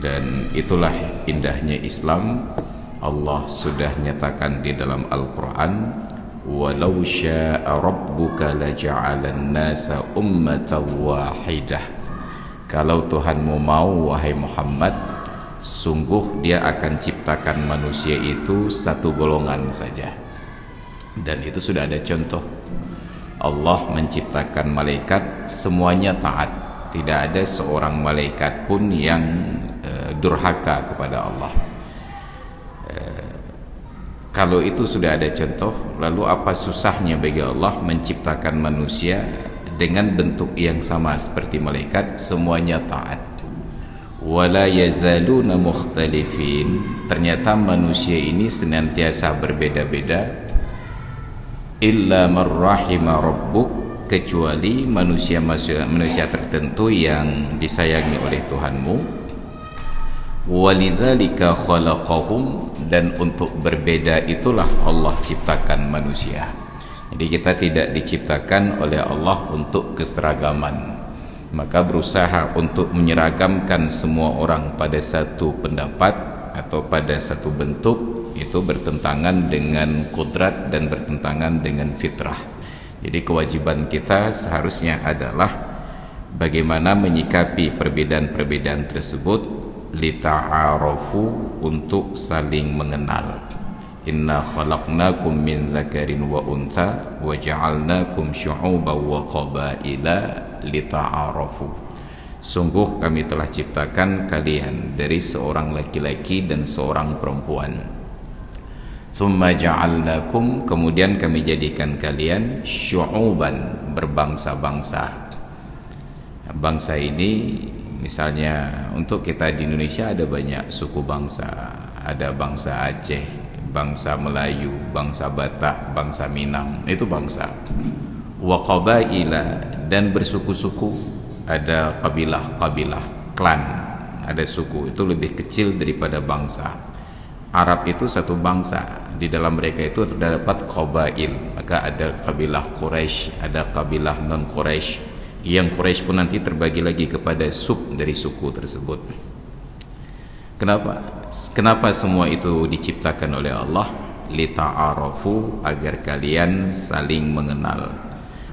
Dan itulah indahnya Islam. Allah sudah nyatakan di dalam Al-Quran, walau sya'a rabbuka laja'alan nasa ummatan wahidah. Kalau Tuhanmu mau, wahai Muhammad, sungguh dia akan ciptakan manusia itu satu golongan saja. Dan itu sudah ada contoh. Allah menciptakan malaikat semuanya taat. Tidak ada seorang malaikat pun yang durhaka kepada Allah. Kalau itu sudah ada contoh, lalu apa susahnya bagi Allah menciptakan manusia dengan bentuk yang sama seperti malaikat, semuanya taat. Wala yazaluna mukhtalifin. Ternyata manusia ini senantiasa berbeda-beda. Illa man rahima rabbuk, kecuali manusia tertentu yang disayangi oleh Tuhanmu. Walidzalika khalaqahum, dan untuk berbeda itulah Allah ciptakan manusia. Jadi kita tidak diciptakan oleh Allah untuk keseragaman. Maka berusaha untuk menyeragamkan semua orang pada satu pendapat atau pada satu bentuk, itu bertentangan dengan kodrat dan bertentangan dengan fitrah. Jadi kewajiban kita seharusnya adalah bagaimana menyikapi perbedaan-perbedaan tersebut, lita'arafu, untuk saling mengenal. Inna khalaqnakum min dzakarin wa untha wa ja'alnakum syu'uban wa qabaila lita'arafu. Sungguh kami telah ciptakan kalian dari seorang laki-laki dan seorang perempuan. Tsumma ja'alnakum, kemudian kami jadikan kalian syu'uban, berbangsa-bangsa. Bangsa ini misalnya untuk kita di Indonesia ada banyak suku bangsa. Ada bangsa Aceh, bangsa Melayu, bangsa Batak, bangsa Minang, itu bangsa. Wa qabaila, dan bersuku-suku, ada kabilah-kabilah, klan, ada suku, itu lebih kecil daripada bangsa. Arab itu satu bangsa, di dalam mereka itu terdapat qabail, maka ada kabilah Quraisy, ada kabilah non Quraisy. Yang Quraisy pun nanti terbagi lagi kepada sub dari suku tersebut. Kenapa semua itu diciptakan oleh Allah? Lita'arafu, agar kalian saling mengenal.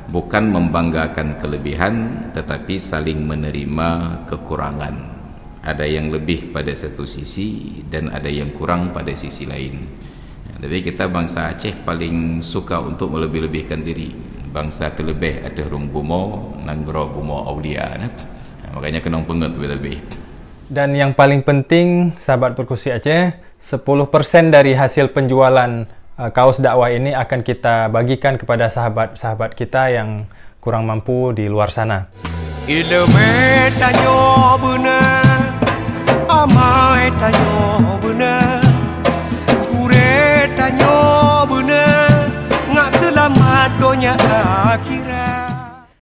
Bukan membanggakan kelebihan, tetapi saling menerima kekurangan. Ada yang lebih pada satu sisi dan ada yang kurang pada sisi lain. Jadi kita bangsa Aceh paling suka untuk melebih-lebihkan diri. Bangsa terlebih ada Rung Bumo, Nanggro Bumo Aulia. Makanya kena penget lebih. Dan yang paling penting, sahabat Perkusi Aceh, 10% dari hasil penjualan kaos dakwah ini akan kita bagikan kepada sahabat-sahabat kita yang kurang mampu di luar sana. Ilmu tanyo benar, amai tanyo benar, kure tanyo benar, ngak selamat dunia akhirat.